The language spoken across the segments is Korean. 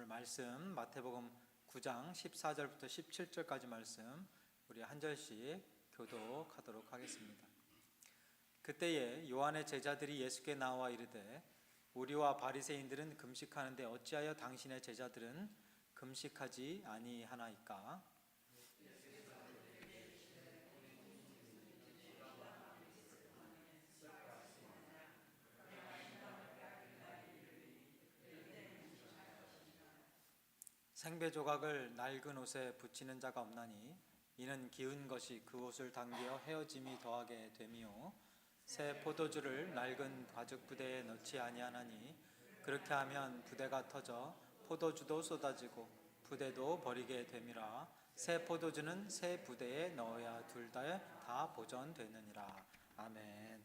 말씀 마태복음 9장 14절부터 17절까지 말씀 우리 한 절씩 교독하도록 하겠습니다. 그때에 요한의 제자들이 예수께 나와 이르되 우리와 바리새인들은 금식하는데 어찌하여 당신의 제자들은 금식하지 아니하나이까? 생배 조각을 낡은 옷에 붙이는 자가 없나니 이는 기운 것이 그 옷을 당겨 헤어짐이 더하게 됨이요 새 포도주를 낡은 가죽 부대에 넣지 아니하나니 그렇게 하면 부대가 터져 포도주도 쏟아지고 부대도 버리게 됨이라. 새 포도주는 새 부대에 넣어야 둘 다 보존되느니라. 아멘.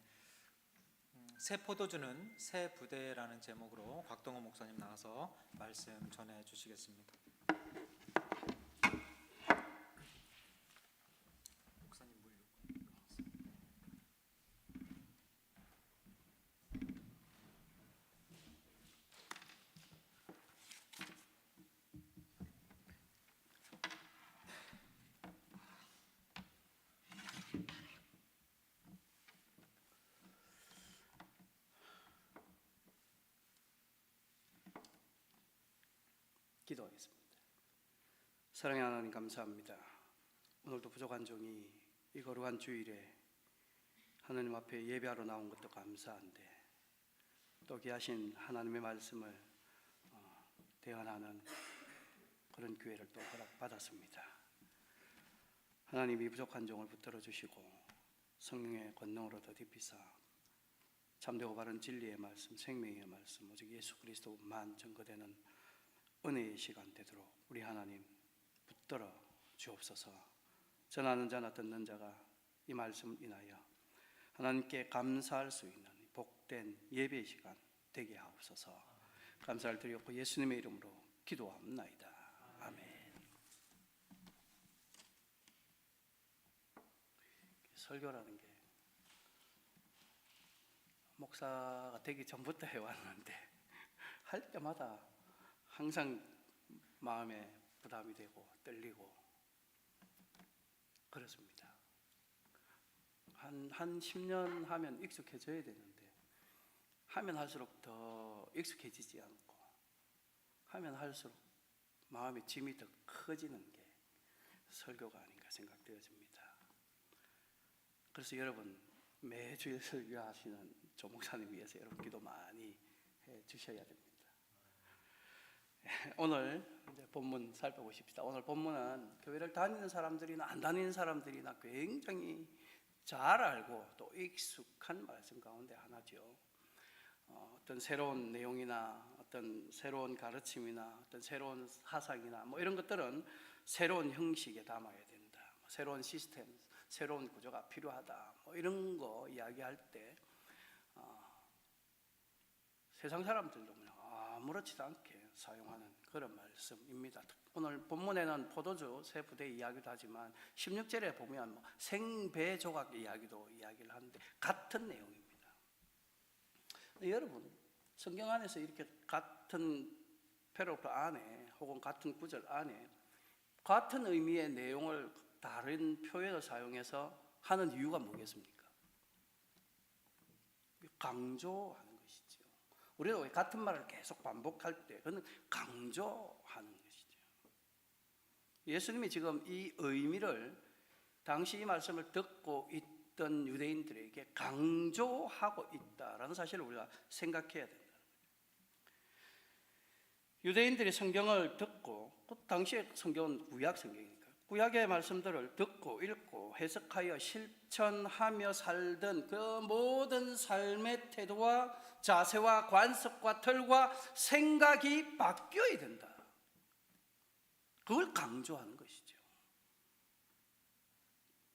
새 포도주는 새 부대라는 제목으로 곽동호 목사님 나와서 말씀 전해 주시겠습니다. 목사님 물 기도하겠습니다. 사랑의 하나님 감사합니다. 오늘도 부족한 종이 이 거룩한 주일에 하나님 앞에 예배하러 나온 것도 감사한데 또 귀하신 하나님의 말씀을 대언하는 그런 기회를 또 허락받았습니다. 하나님이 부족한 종을 붙들어 주시고 성령의 권능으로 더딥히사 참되고 바른 진리의 말씀, 생명의 말씀, 오직 예수 그리스도만 증거되는 은혜의 시간 되도록 우리 하나님 붙들어 주옵소서. 전하는 자나 듣는 자가 이 말씀을 인하여 하나님께 감사할 수 있는 복된 예배의 시간 되게 하옵소서. 감사를 드렸고 예수님의 이름으로 기도합나이다. 아멘. 설교라는 게 목사가 되기 전부터 해왔는데 할 때마다 항상 마음에 부담이 되고 떨리고 그렇습니다. 한 10년 하면 익숙해져야 되는데 하면 할수록 더 익숙해지지 않고 하면 할수록 마음의 짐이 더 커지는 게 설교가 아닌가 생각되어집니다. 그래서 여러분 매주에 설교하시는 조 목사님 위해서 여러분 기도 많이 해 주셔야 됩니다. 오늘 이제 본문 살펴보십시다. 오늘 본문은 교회를 다니는 사람들이나 안 다니는 사람들이나 굉장히 잘 알고 또 익숙한 말씀 가운데 하나죠. 어떤 새로운 내용이나 어떤 새로운 가르침이나 어떤 새로운 사상이나 뭐 이런 것들은 새로운 형식에 담아야 된다. 새로운 시스템, 새로운 구조가 필요하다. 뭐 이런 거 이야기할 때 세상 사람들도 그냥 아무렇지도 않게 사용하는 그런 말씀입니다. 오늘 본문에는 포도주 새 부대 이야기도 하지만 16절에 보면 생배 조각 이야기도 이야기를 하는데 같은 내용입니다. 여러분 성경 안에서 이렇게 같은 패러그래프 안에 혹은 같은 구절 안에 같은 의미의 내용을 다른 표현을 사용해서 하는 이유가 뭐겠습니까? 강조하는 것이죠. 우리가 같은 말을 계속 반복할 때 그는 강조하는 것이죠. 예수님이 지금 이 의미를 당시 이 말씀을 듣고 있던 유대인들에게 강조하고 있다라는 사실을 우리가 생각해야 된다. 유대인들이 성경을 듣고 그 당시에 성경은 구약 성경이니까 구약의 말씀들을 듣고 읽고 해석하여 실천하며 살던 그 모든 삶의 태도와 자세와 관습과 틀과 생각이 바뀌어야 된다. 그걸 강조하는 것이죠.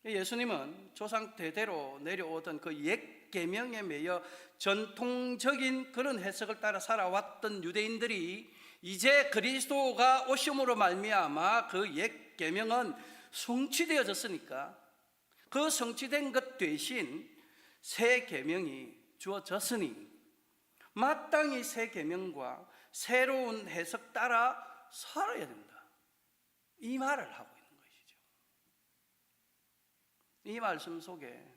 예수님은 조상 대대로 내려오던 그 옛 계명에 매여 전통적인 그런 해석을 따라 살아왔던 유대인들이 이제 그리스도가 오심으로 말미암아 그 옛 계명은 성취되어졌으니까 그 성취된 것 대신 새 계명이 주어졌으니 마땅히 새 계명과 새로운 해석 따라 살아야 된다. 이 말을 하고 있는 것이죠. 이 말씀 속에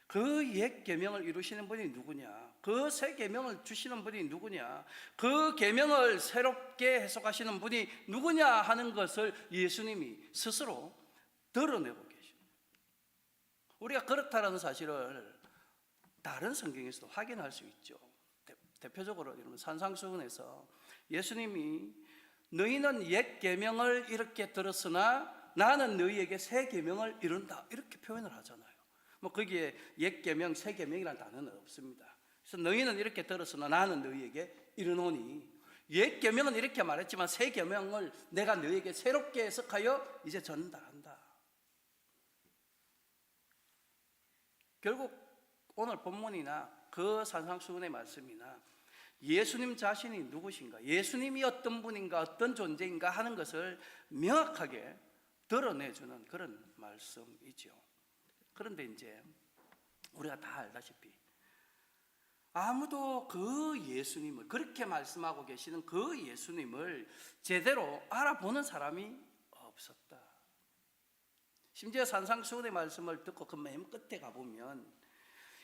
그 옛 계명을 이루시는 분이 누구냐? 그 새 계명을 주시는 분이 누구냐? 그 계명을 새롭게 해석하시는 분이 누구냐 하는 것을 예수님이 스스로 드러내고 계십니다. 우리가 그렇다는 사실을 다른 성경에서도 확인할 수 있죠. 대표적으로 여러분 산상수훈에서 예수님이 너희는 옛 계명을 이렇게 들었으나 나는 너희에게 새 계명을 이룬다 이렇게 표현을 하잖아요. 뭐 거기에 옛 계명, 새 계명이라는 단어는 없습니다. 그래서 너희는 이렇게 들었으나 나는 너희에게 이르노니, 옛 계명은 이렇게 말했지만 새 계명을 내가 너희에게 새롭게 해석하여 이제 전달한다. 결국 오늘 본문이나 그 산상수훈의 말씀이나 예수님 자신이 누구신가, 예수님이 어떤 분인가, 어떤 존재인가 하는 것을 명확하게 드러내주는 그런 말씀이죠. 그런데 이제 우리가 다 알다시피 아무도 그 예수님을, 그렇게 말씀하고 계시는 그 예수님을 제대로 알아보는 사람이 없었다. 심지어 산상수훈의 말씀을 듣고 그 맨 끝에 가보면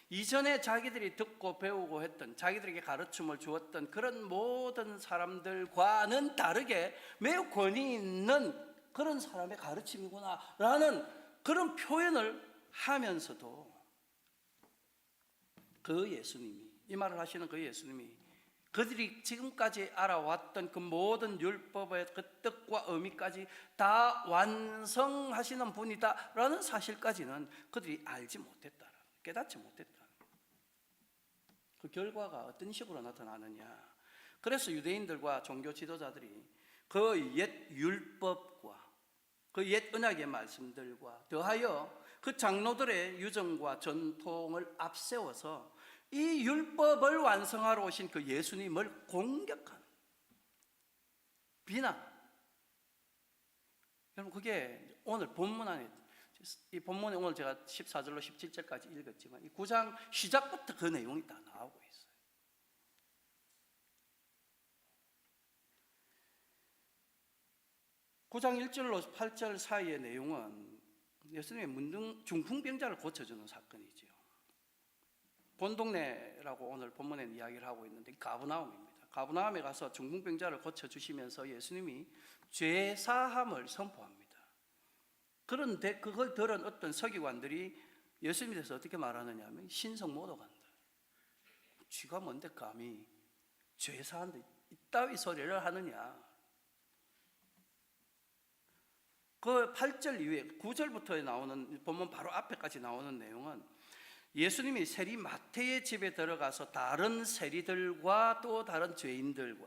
이전에 자기들이 듣고 배우고 했던, 자기들에게 가르침을 주었던 그런 모든 사람들과는 다르게 매우 권위 있는 그런 사람의 가르침이구나 라는 그런 표현을 하면서도 그 예수님이, 이 말을 하시는 그 예수님이 그들이 지금까지 알아왔던 그 모든 율법의 그 뜻과 의미까지 다 완성하시는 분이다 라는 사실까지는 그들이 알지 못했다, 깨닫지 못했다. 그 결과가 어떤 식으로 나타나느냐, 그래서 유대인들과 종교 지도자들이 그 옛 율법과 그 옛 언약의 말씀들과 더하여 그 장로들의 유정과 전통을 앞세워서 이 율법을 완성하러 오신 그 예수님을 공격하는, 비난. 여러분 그게 오늘 본문 안에, 이 본문에 오늘 제가 14절로 17절까지 읽었지만 이 9장 시작부터 그 내용이 다 나오고 있어요. 구장 1절로 8절 사이의 내용은 예수님의 중풍병자를 고쳐주는 사건이죠. 본동네라고 오늘 본문에 이야기를 하고 있는데 가브나움입니다. 가브나움에 가서 중풍병자를 고쳐주시면서 예수님이 죄사함을 선포합니다. 그런데 그걸 들은 어떤 서기관들이 예수님에 대해서 어떻게 말하느냐 하면 신성 모독한다. 쥐가 뭔데 감히 죄사한데 이따위 소리를 하느냐. 그 8절 이후에 9절부터 나오는 본문 바로 앞에까지 나오는 내용은 예수님이 세리 마태의 집에 들어가서 다른 세리들과 또 다른 죄인들과,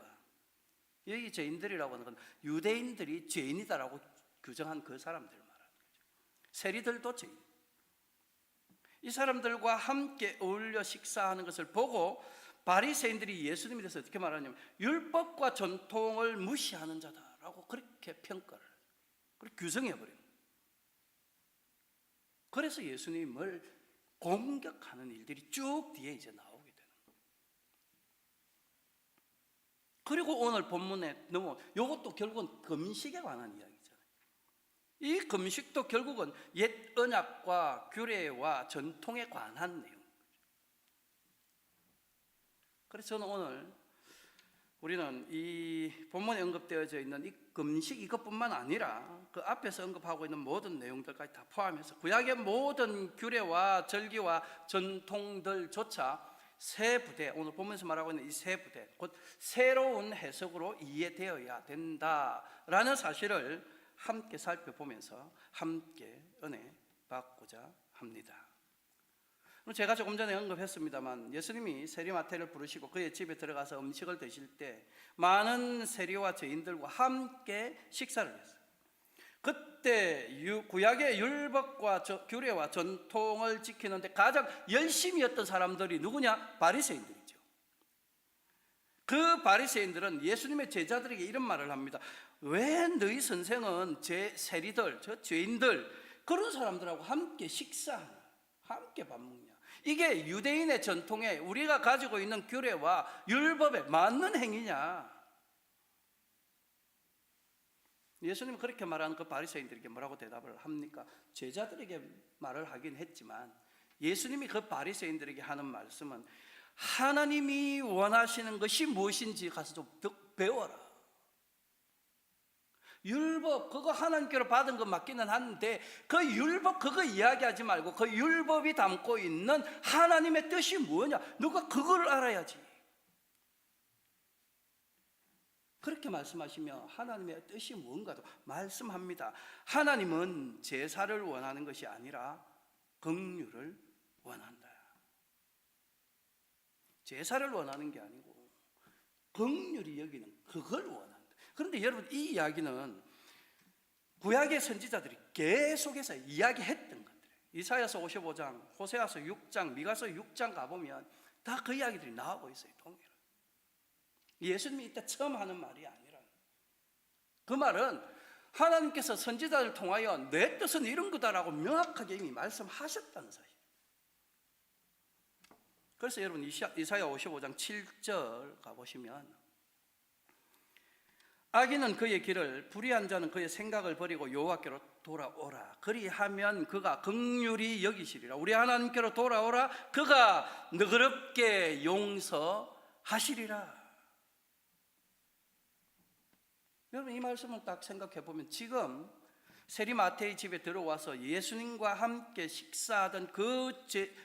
여기 죄인들이라고 하는 건 유대인들이 죄인이다라고 규정한 그 사람들 말하는 거죠. 세리들도 죄인. 이 사람들과 함께 어울려 식사하는 것을 보고 바리새인들이 예수님에 대해서 어떻게 말하냐면 율법과 전통을 무시하는 자다라고 그렇게 평가를, 그렇게 규정해버려요. 그래서 예수님을 공격하는 일들이 쭉 뒤에 이제 나오게 되는 거예요. 그리고 오늘 본문에 이것도 결국은 금식에 관한 이야기잖아요. 이 금식도 결국은 옛 언약과 규례와 전통에 관한 내용. 그래서 저는 오늘 우리는 이 본문에 언급되어져 있는 이 금식 이것뿐만 아니라 그 앞에서 언급하고 있는 모든 내용들까지 다 포함해서 구약의 모든 규례와 절기와 전통들조차 새 부대, 오늘 본문에서 말하고 있는 이 새 부대, 곧 새로운 해석으로 이해되어야 된다라는 사실을 함께 살펴보면서 함께 은혜 받고자 합니다. 제가 조금 전에 언급했습니다만 예수님이 세리마태를 부르시고 그의 집에 들어가서 음식을 드실 때 많은 세리와 죄인들과 함께 식사를 했어요. 그때 구약의 율법과 규례와 전통을 지키는데 가장 열심히 했던 사람들이 누구냐? 바리새인들이죠. 그 바리새인들은 예수님의 제자들에게 이런 말을 합니다. 왜 너희 선생은 세리들, 죄인들 그런 사람들하고 함께 식사하냐, 함께 밥 먹냐? 이게 유대인의 전통에 우리가 가지고 있는 규례와 율법에 맞는 행위냐? 예수님 그렇게 말하는 그 바리새인들에게 뭐라고 대답을 합니까? 제자들에게 말을 하긴 했지만 예수님이 그 바리새인들에게 하는 말씀은 하나님이 원하시는 것이 무엇인지 가서 좀 배워라. 율법 그거 하나님께로 받은 거 맞기는 한데 그 율법 그거 이야기하지 말고 그 율법이 담고 있는 하나님의 뜻이 뭐냐? 누가 그걸 알아야지. 그렇게 말씀하시며 하나님의 뜻이 뭔가도 말씀합니다. 하나님은 제사를 원하는 것이 아니라 긍휼을 원한다. 제사를 원하는 게 아니고 긍휼히 여기는 그걸 원한다. 그런데 여러분 이 이야기는 구약의 선지자들이 계속해서 이야기했던 것들이에요. 이사야서 55장, 호세아서 6장, 미가서 6장 가보면 다 그 이야기들이 나오고 있어요. 동일하게. 예수님이 이때 처음 하는 말이 아니라 그 말은 하나님께서 선지자를 통하여 내 뜻은 이런 거다라고 명확하게 이미 말씀하셨다는 사실. 그래서 여러분 이사야 55장 7절 가보시면 악인은 그의 길을 불의한 자는 그의 생각을 버리고 여호와께로 돌아오라. 그리하면 그가 긍휼히 여기시리라. 우리 하나님께로 돌아오라. 그가 너그럽게 용서하시리라. 여러분 이 말씀을 딱 생각해 보면 지금 세리 마태의 집에 들어와서 예수님과 함께 식사하던 그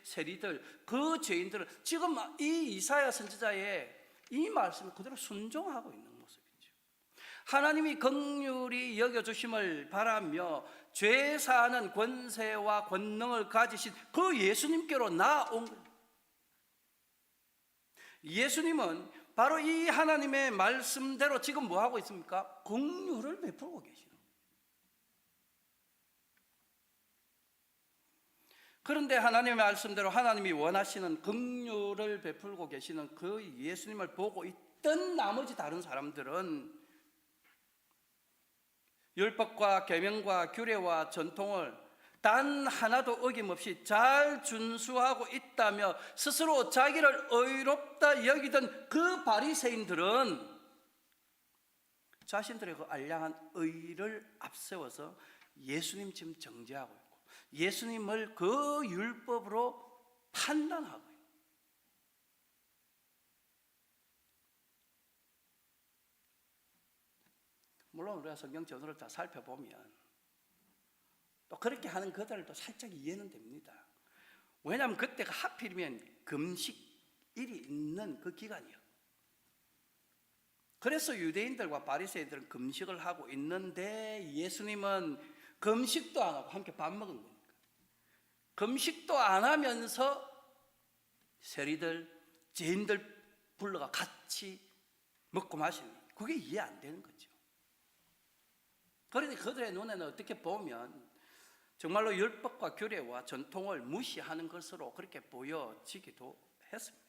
세리들, 그 죄인들은 지금 이 이사야 선지자의 이 말씀을 그대로 순종하고 있는 모습이죠. 하나님이 긍휼히 여겨주심을 바라며 죄 사하는 권세와 권능을 가지신 그 예수님께로 나아온 거예요. 예수님은 바로 이 하나님의 말씀대로 지금 뭐 하고 있습니까? 긍휼을 베풀고 계시는 거예요. 그런데 하나님의 말씀대로 하나님이 원하시는 긍휼을 베풀고 계시는 그 예수님을 보고 있던 나머지 다른 사람들은 율법과 계명과 규례와 전통을 단 하나도 어김없이 잘 준수하고 있다며 스스로 자기를 의롭다 여기던 그 바리새인들은 자신들의 그 알량한 의를 앞세워서 예수님 지금 정죄하고 있고 예수님을 그 율법으로 판단하고 있고 물론 우리가 성경 전후를 다 살펴보면 또 그렇게 하는 그들도 살짝 이해는 됩니다. 왜냐하면 그때가 하필이면 금식일이 있는 그 기간이요. 그래서 유대인들과 바리새인들은 금식을 하고 있는데 예수님은 금식도 안 하고 함께 밥 먹은 겁니까? 금식도 안 하면서 세리들, 죄인들 불러가 같이 먹고 마시는 그게 이해 안 되는 거죠. 그런데 그들의 눈에는 어떻게 보면 정말로 율법과 규례와 전통을 무시하는 것으로 그렇게 보여지기도 했습니다.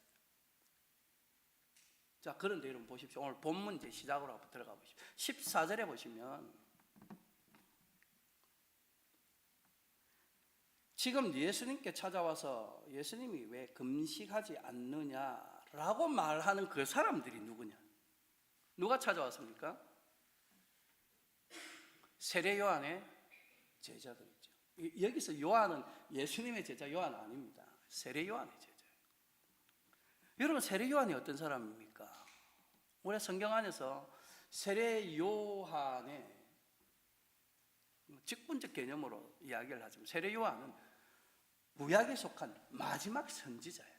자, 그런데 여러분 보십시오. 오늘 본문 이제 시작으로 한번 들어가 보십시오. 14절에 보시면 지금 예수님께 찾아와서 예수님이 왜 금식하지 않느냐라고 말하는 그 사람들이 누구냐? 누가 찾아왔습니까? 세례 요한의 제자들이죠. 여기서 요한은 예수님의 제자 요한 아닙니다. 세례 요한의 제자예요. 여러분 세례 요한이 어떤 사람입니까? 우리 성경 안에서 세례 요한의 직분적 개념으로 이야기를 하지만 세례 요한은 구약에 속한 마지막 선지자예요.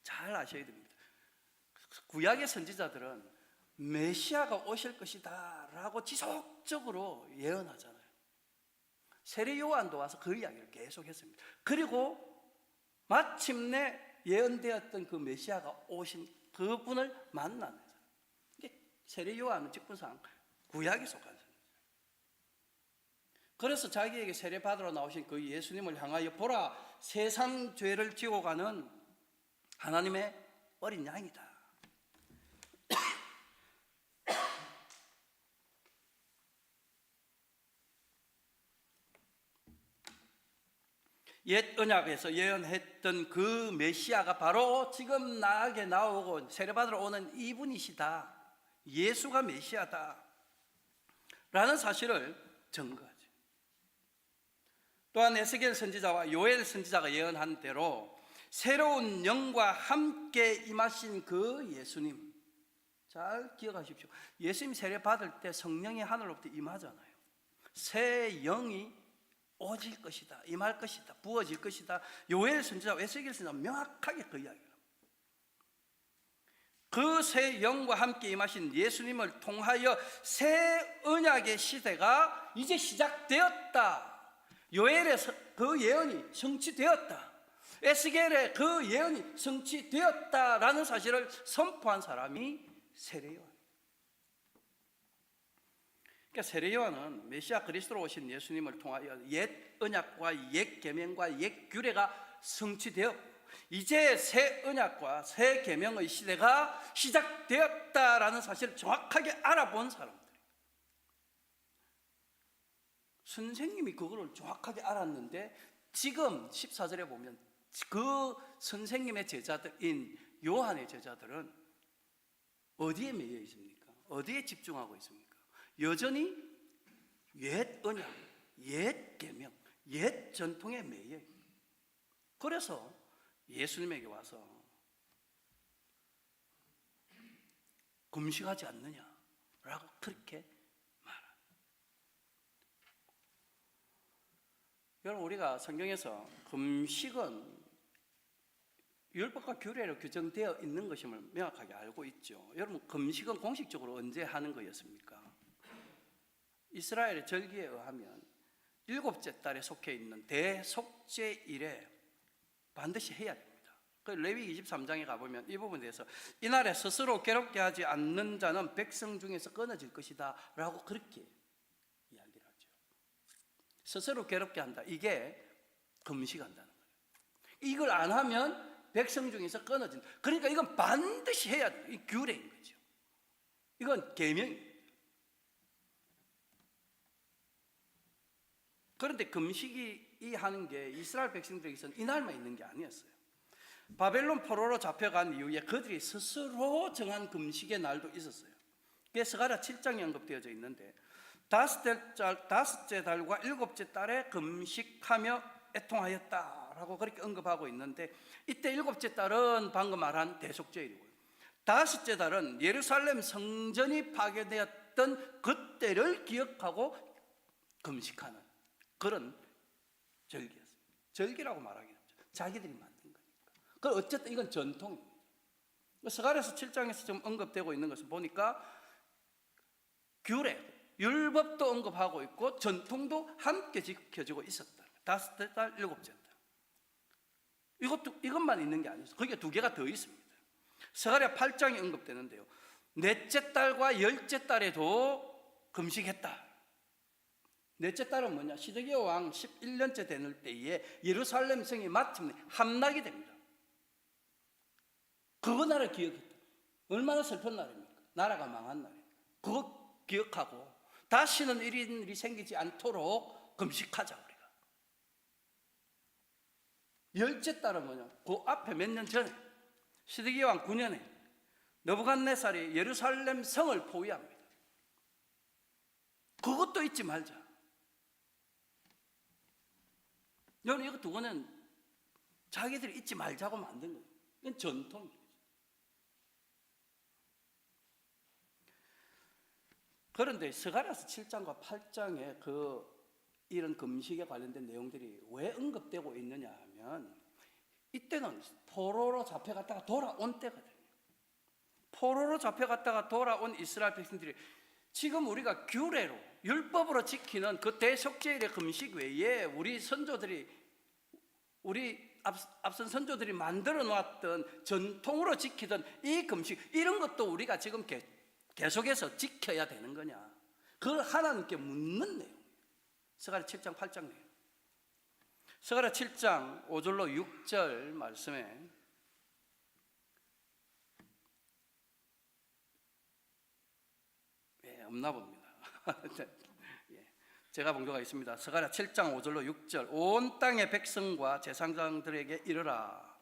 잘 아셔야 됩니다. 구약의 선지자들은 메시아가 오실 것이다 라고 지속적으로 예언하잖아요. 세례 요한도 와서 그 이야기를 계속 했습니다. 그리고 마침내 예언되었던 그 메시아가 오신 그분을 만나는 사람. 세례 요한은 직분상 구약에 속한 사람. 그래서 자기에게 세례 받으러 나오신 그 예수님을 향하여 보라, 세상 죄를 지고 가는 하나님의 어린 양이다. 옛 언약에서 예언했던 그 메시아가 바로 지금 나에게 나오고 세례받으러 오는 이분이시다. 예수가 메시아다 라는 사실을 증거하죠. 또한 에스겔 선지자와 요엘 선지자가 예언한 대로 새로운 영과 함께 임하신 그 예수님, 잘 기억하십시오. 예수님 세례 받을 때 성령이 하늘로부터 임하잖아요. 새 영이 오질 것이다, 임할 것이다, 부어질 것이다. 요엘 선지자, 에스겔 선지자 명확하게 그 이야기를 합니다. 그 새 영과 함께 임하신 예수님을 통하여 새 언약의 시대가 이제 시작되었다. 요엘의 그 예언이 성취되었다. 에스겔의 그 예언이 성취되었다라는 사실을 선포한 사람이 세례요한. 그러니까 세례요한은 메시아 그리스도로 오신 예수님을 통하여 옛 언약과 옛 계명과 옛 규례가 성취되었고 이제 새 언약과 새 계명의 시대가 시작되었다라는 사실을 정확하게 알아본 사람들. 선생님이 그거를 정확하게 알았는데 지금 14절에 보면 그 선생님의 제자들인 요한의 제자들은 어디에 매여 있습니까? 어디에 집중하고 있습니까? 여전히 옛 언약, 옛 계명, 옛 전통에 매여 있어요. 그래서 예수님에게 와서 금식하지 않느냐라고 그렇게 말합니다. 여러분, 우리가 성경에서 금식은 율법과 규례로 규정되어 있는 것임을 명확하게 알고 있죠. 여러분, 금식은 공식적으로 언제 하는 거였습니까? 이스라엘의 절기에 의하면 7째 달에 속해 있는 대속죄일에 반드시 해야 됩니다. 그 레위 23장에 가보면 이 부분에 대해서 이날에 스스로 괴롭게 하지 않는 자는 백성 중에서 끊어질 것이다 라고 그렇게 이야기를 하죠. 스스로 괴롭게 한다, 이게 금식한다는 거예요. 이걸 안 하면 백성 중에서 끊어진다. 그러니까 이건 반드시 해야 돼요. 이 규례인 거죠. 이건 계명입니다. 그런데 금식이 하는 게 이스라엘 백성들에게서는 이날만 있는 게 아니었어요. 바벨론 포로로 잡혀간 이후에 그들이 스스로 정한 금식의 날도 있었어요. 그게 스가랴 7장에 언급되어져 있는데 다섯째 달과 7째 달에 금식하며 애통하였다라고 그렇게 언급하고 있는데 이때 7째 달은 방금 말한 대속죄일이고요. 5째 달은 예루살렘 성전이 파괴되었던 그때를 기억하고 금식하는 그런 절기였습니다. 절기라고 말하기는 자기들이 만든 거니까. 그 어쨌든 이건 전통입니다. 스가랴서 7장에서 지금 언급되고 있는 것을 보니까 규례, 율법도 언급하고 있고 전통도 함께 지켜지고 있었다. 5째 달, 7째 달. 이것만 있는 게 아니었어요. 거기에 2개가 더 있습니다. 스가랴 8장이 언급되는데요. 4째 달과 10째 달에도 금식했다. 4째 달은 뭐냐? 시드기야 왕 11년째 되는 때에 예루살렘 성이 마침내 함락이 됩니다. 그거 나라 기억했다. 얼마나 슬픈 날입니까? 나라가 망한 날입니다. 그거 기억하고 다시는 이런 일이 생기지 않도록 금식하자 우리가. 10째 달은 뭐냐? 그 앞에 몇 년 전에 시드기야 왕 9년에 느부갓네살이 예루살렘 성을 포위합니다. 그것도 잊지 말자. 여러분, 이거 2개는 자기들이 잊지 말자고 만든 거예요. 이건 전통이에요. 그런데 스가랴서 7장과 8장에 이런 금식에 관련된 내용들이 왜 언급되고 있느냐 하면 이때는 포로로 잡혀갔다가 돌아온 때거든요. 포로로 잡혀갔다가 돌아온 이스라엘 백성들이 지금 우리가 규례로 율법으로 지키는 그 대속죄일의 금식 외에 우리 앞선 선조들이 만들어 놓았던 전통으로 지키던 이 금식, 이런 것도 우리가 지금 계속해서 지켜야 되는 거냐, 그걸 하나님께 묻는 내용. 스가랴 7장 8장 내용. 스가랴 7장 5절로 6절 말씀에 없나 봅니다. 제가 본 적가 있습니다. 스가랴 7장 5절로 6절. 온 땅의 백성과 제사장들에게 이르라.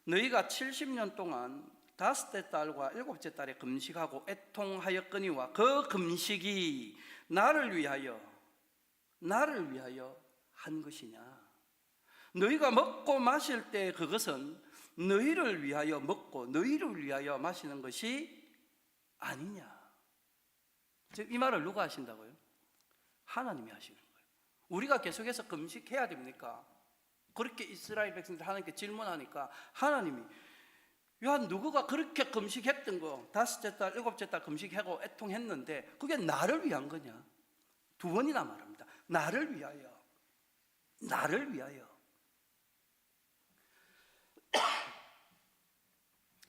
너희가 70년 동안 다섯째 달과 일곱째 달에 금식하고 애통하였거니와 그 금식이 나를 위하여 한 것이냐? 너희가 먹고 마실 때 그것은 너희를 위하여 먹고 너희를 위하여 마시는 것이 아니냐? 즉 이 말을 누가 하신다고요? 하나님이 하시는 거예요. 우리가 계속해서 금식해야 됩니까? 그렇게 이스라엘 백성들 하나님께 질문하니까 하나님이 야, 누구가 그렇게 금식했던 거 다섯째 달, 일곱째 달 금식하고 애통했는데 그게 나를 위한 거냐? 두 번이나 말합니다. 나를 위하여.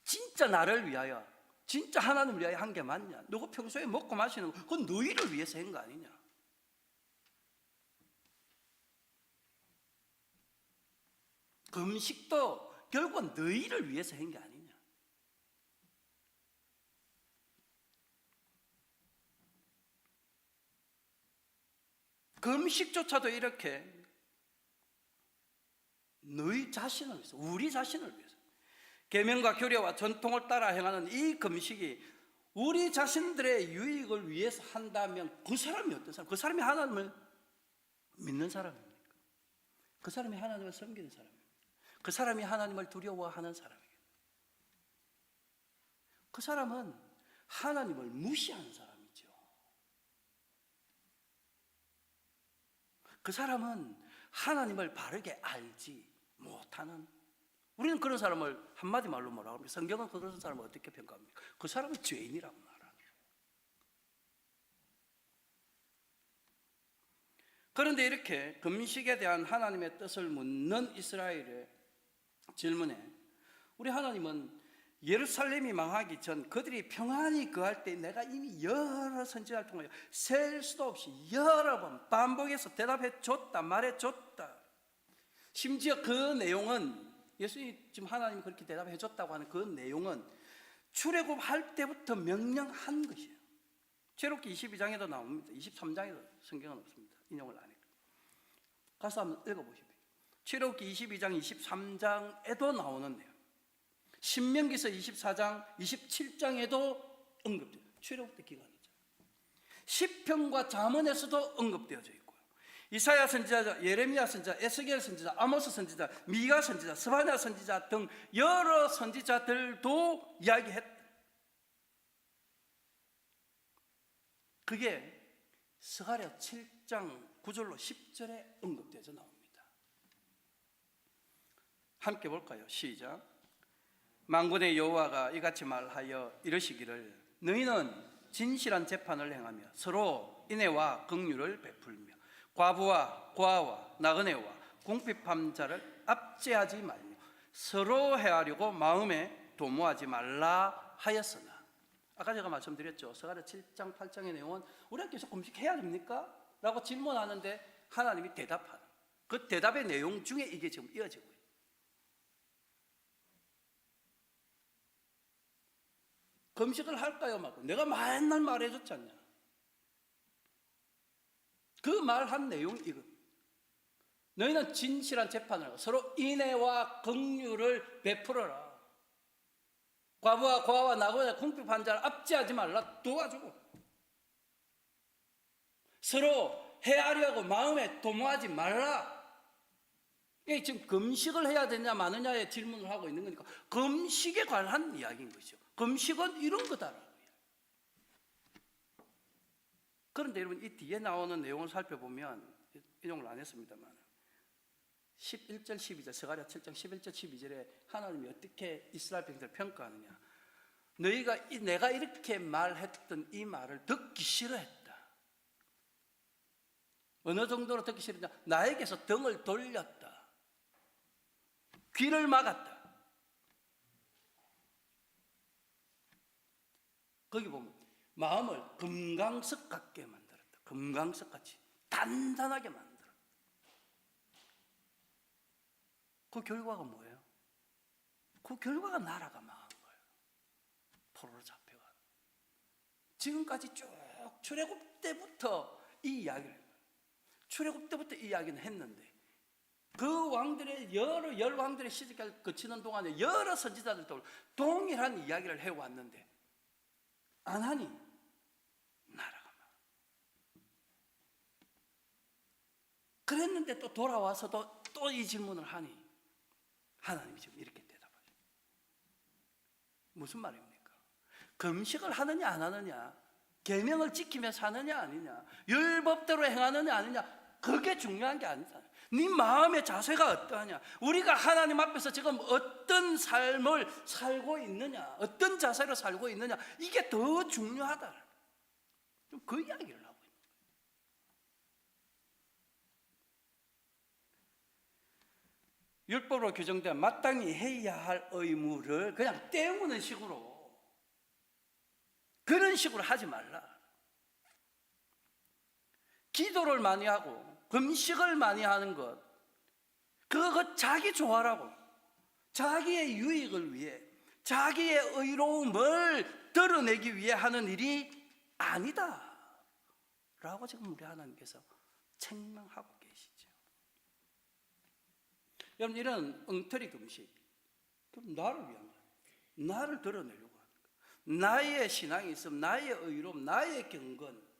진짜 나를 위하여, 진짜 하나님을 위하여 한 게 맞냐? 누구 평소에 먹고 마시는 거 그건 너희를 위해서 한 거 아니냐? 금식도 결국은 너희를 위해서 한 게 아니냐? 금식조차도 이렇게 너희 자신을 위해서, 우리 자신을 위해서, 계명과 규례와 전통을 따라 행하는 이 금식이 우리 자신들의 유익을 위해서 한다면 그 사람이 어떤 사람? 그 사람이 하나님을 믿는 사람입니까? 그 사람이 하나님을 섬기는 사람입니까? 그 사람이 하나님을 두려워하는 사람이에요. 그 사람은 하나님을 무시하는 사람이죠. 그 사람은 하나님을 바르게 알지 못하는, 우리는 그런 사람을 한마디 말로 뭐라고 합니까? 성경은 그런 사람을 어떻게 평가합니까? 그 사람은 죄인이라고 말하는 거예요. 그런데 이렇게 금식에 대한 하나님의 뜻을 묻는 이스라엘의 질문에 우리 하나님은 예루살렘이 망하기 전 그들이 평안히 거할 때 내가 이미 여러 선지자를 통하여 셀 수도 없이 여러 번 반복해서 대답해 줬다, 말해 줬다. 심지어 그 내용은 예수님이 지금 하나님이 그렇게 대답해 줬다고 하는 그 내용은 출애굽할 때부터 명령한 것이에요. 출애굽기 22장에도 나옵니다. 23장에도 성경은 없습니다. 인용을 안 했고. 가서 한번 읽어보십시오. 출애굽기 22장, 23장에도 나오는 내용. 신명기서 24장, 27장에도 언급돼요. 출애굽 때 기간이죠. 시편과 잠언에서도 언급되어져 있고요. 이사야 선지자, 예레미야 선지자, 에스겔 선지자, 아모스 선지자, 미가 선지자, 스바냐 선지자 등 여러 선지자들도 이야기했다. 그게 스가랴 7장 9절로 10절에 언급되어져 나옵니다. 함께 볼까요? 시작. 만군의 여호와가 이같이 말하여 이르시기를 너희는 진실한 재판을 행하며 서로 인애와 긍휼을 베풀며 과부와 고아와 나그네와 궁핍한 자를 압제하지 말며 서로 해하려고 마음에 도모하지 말라 하였으나, 아까 제가 말씀드렸죠. 스가랴 7장 8장의 내용은 우리가 계속 금식해야 됩니까? 라고 질문하는데 하나님이 대답하는 그 대답의 내용 중에 이게 지금 이어지고 있어요. 금식을 할까요? 말까요? 내가 맨날 말해줬지 않냐? 그 말한 내용이 이거. 너희는 진실한 재판을 하고 서로 인애와 긍휼을 베풀어라. 과부와 고아와 나그네와 궁핍한 자를 압제하지 말라. 도와주고 서로 해하려고 마음에 도모하지 말라. 이게 지금 금식을 해야 되냐 마느냐의 질문을 하고 있는 거니까 금식에 관한 이야기인 것이죠. 금식은 이런 거다라고요. 그런데 여러분 이 뒤에 나오는 내용을 살펴보면 인용을 안 했습니다만 11절 12절 스가랴 7장 11절 12절에 하나님이 어떻게 이스라엘 백성들을 평가하느냐. 내가 이렇게 말했던 이 말을 듣기 싫어했다. 어느 정도로 듣기 싫었냐. 나에게서 등을 돌렸다. 귀를 막았다. 거기 보면 마음을 금강석 같게 만들었다. 금강석같이 단단하게 만들었다. 그 결과가 뭐예요? 그 결과가 나라가 망한 거예요. 포로로 잡혀가. 지금까지 쭉 출애굽 때부터 이 이야기를, 출애굽 때부터 이 이야기는 했는데 그 왕들의 여러 열 왕들의 시대까지 거치는 동안에 여러 선지자들도 동일한 이야기를 해왔는데 안 하니 나라가 그랬는데 또 돌아와서도 또 이 질문을 하니 하나님이 지금 이렇게 대답하죠. 무슨 말입니까? 금식을 하느냐 안 하느냐, 계명을 지키면서 하느냐 아니냐, 율법대로 행하느냐 아니냐, 그게 중요한 게 아니다. 네 마음의 자세가 어떠하냐, 우리가 하나님 앞에서 지금 어떤 삶을 살고 있느냐, 어떤 자세로 살고 있느냐, 이게 더 중요하다. 좀 그 이야기를 하고 있는 거예요. 율법으로 규정된 마땅히 해야 할 의무를 그냥 때우는 식으로, 그런 식으로 하지 말라. 기도를 많이 하고 금식을 많이 하는 것, 그거 자기 좋아라고, 자기의 유익을 위해, 자기의 의로움을 드러내기 위해 하는 일이 아니다 라고 지금 우리 하나님께서 책망하고 계시죠. 여러분, 이런 엉터리 금식, 나를 위한 거예요. 나를 드러내려고 하는 거예요. 나의 신앙이 있음, 나의 의로움, 나의 경건,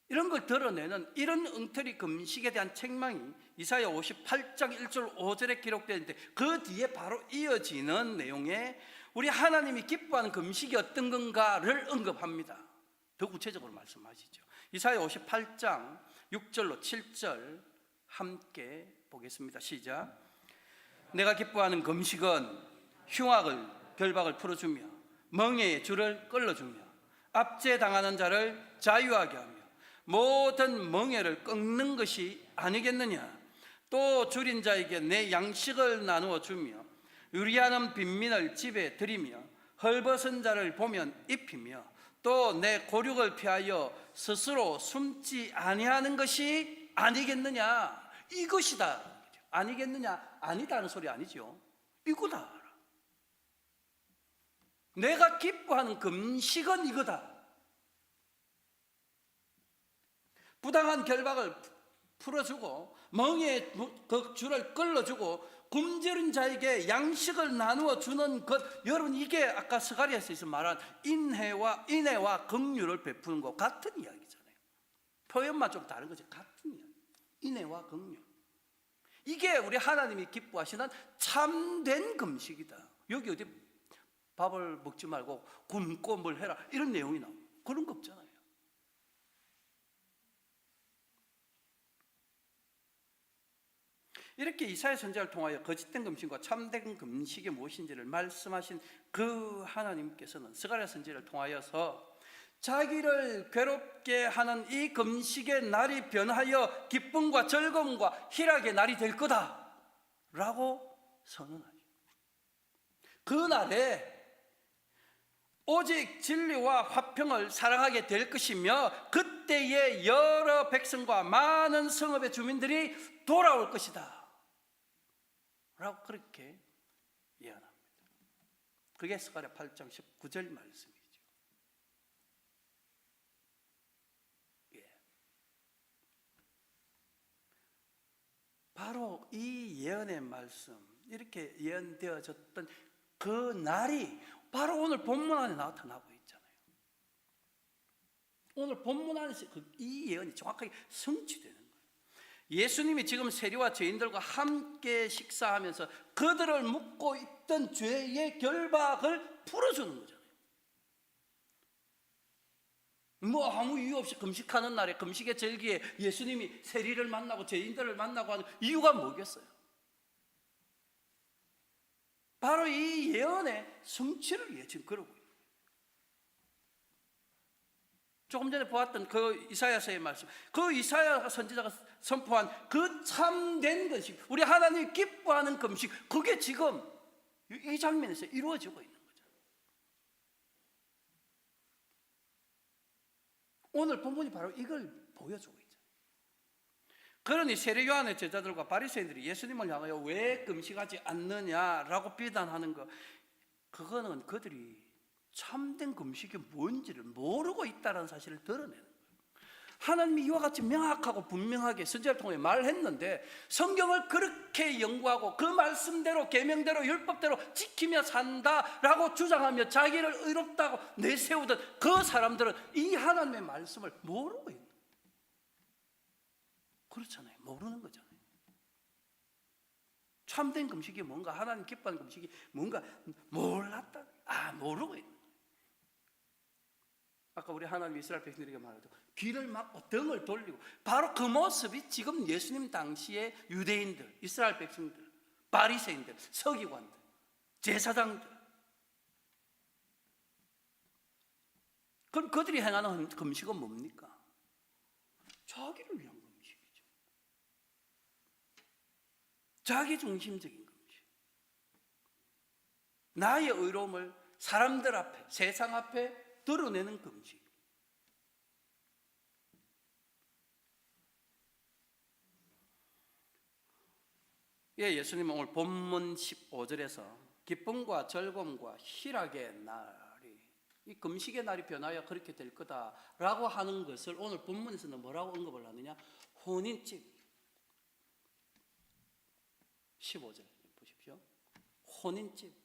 이런 걸 드러내는 이런 엉터리 금식에 대한 책망이 이사야 58장 1절 5절에 기록되어 있는데, 그 뒤에 바로 이어지는 내용에 우리 하나님이 기뻐하는 금식이 어떤 건가를 언급합니다. 더 구체적으로 말씀하시죠. 이사야 58장 6절로 7절 함께 보겠습니다. 시작. 내가 기뻐하는 금식은 흉악을 결박을 풀어주며 멍에의 줄을 끌어주며 압제당하는 자를 자유하게 하며 모든 멍에를 꺾는 것이 아니겠느냐. 또 줄인 자에게 내 양식을 나누어 주며 유리하는 빈민을 집에 들이며 헐벗은 자를 보면 입히며 또 내 고륙을 피하여 스스로 숨지 아니하는 것이 아니겠느냐. 이것이다. 아니겠느냐, 아니다는 소리 아니죠. 이거다. 내가 기뻐하는 금식은 이거다. 부당한 결박을 풀어주고 멍에 그 줄을 끌어주고 굶주린 자에게 양식을 나누어 주는 것, 여러분, 이게 아까 스가랴에서 말한 인애와 긍휼을 베푸는 것 같은 이야기잖아요. 표현만 좀 다른 거지, 같은 이야기. 인애와 긍휼, 이게 우리 하나님이 기뻐하시는 참된 금식이다. 여기 어디 밥을 먹지 말고 굶고 뭘 해라 이런 내용이 나와요. 그런 거 없잖아요. 이렇게 이사야 선지자를 통하여 거짓된 금식과 참된 금식이 무엇인지를 말씀하신 그 하나님께서는 스가랴 선지자를 통하여서 자기를 괴롭게 하는 이 금식의 날이 변하여 기쁨과 즐거움과 희락의 날이 될 거다 라고 선언하죠. 그 날에 오직 진리와 화평을 사랑하게 될 것이며 그때에 여러 백성과 많은 성읍의 주민들이 돌아올 것이다 라고 그렇게 예언합니다. 그게 스가랴 8장 19절 말씀이죠. 바로 이 예언의 말씀, 이렇게 예언되어졌던 그 날이 바로 오늘 본문 안에 나타나고 있잖아요. 오늘 본문 안에서 이 예언이 정확하게 성취되는 거예요. 예수님이 지금 세리와 죄인들과 함께 식사하면서 그들을 묶고 있던 죄의 결박을 풀어주는 거잖아요. 뭐 아무 이유 없이 금식하는 날에, 금식의 절기에 예수님이 세리를 만나고 죄인들을 만나고 하는 이유가 뭐겠어요? 바로 이 예언의 성취를 위해 지금 그러고 있어요. 조금 전에 보았던 그 이사야서의 말씀, 그 이사야 선지자가 선포한 그 참된 금식, 우리 하나님이 기뻐하는 금식, 그게 지금 이 장면에서 이루어지고 있는 거죠. 오늘 본문이 바로 이걸 보여주고 있죠. 그러니 세례 요한의 제자들과 바리새인들이 예수님을 향하여 왜 금식하지 않느냐라고 비난하는 것, 그거는 그들이 참된 금식이 뭔지를 모르고 있다는 사실을 드러내는 거예요. 하나님이 이와 같이 명확하고 분명하게 선지자를 통해 말했는데 성경을 그렇게 연구하고 그 말씀대로 계명대로 율법대로 지키며 산다라고 주장하며 자기를 의롭다고 내세우던 그 사람들은 이 하나님의 말씀을 모르고 있는 거예요. 그렇잖아요. 모르는 거잖아요. 참된 금식이 뭔가, 하나님 기뻐하는 금식이 뭔가 몰랐다. 모르고 있는 거예요. 아까 우리 하나님 이스라엘 백성들에게 말하죠. 귀를 막고 등을 돌리고, 바로 그 모습이 지금 예수님 당시의 유대인들, 이스라엘 백성들, 바리새인들, 서기관들, 제사장들. 그럼 그들이 행하는 금식은 뭡니까? 자기를 위한 금식이죠. 자기 중심적인 금식. 나의 의로움을 사람들 앞에, 세상 앞에 드러내는 금식. 예, 예수님은 오늘 본문 15절에서 기쁨과 즐거움과 희락의 날이, 이 금식의 날이 변하여 그렇게 될 거다라고 하는 것을 오늘 본문에서는 뭐라고 언급을 하느냐? 혼인집. 15절 보십시오. 혼인집.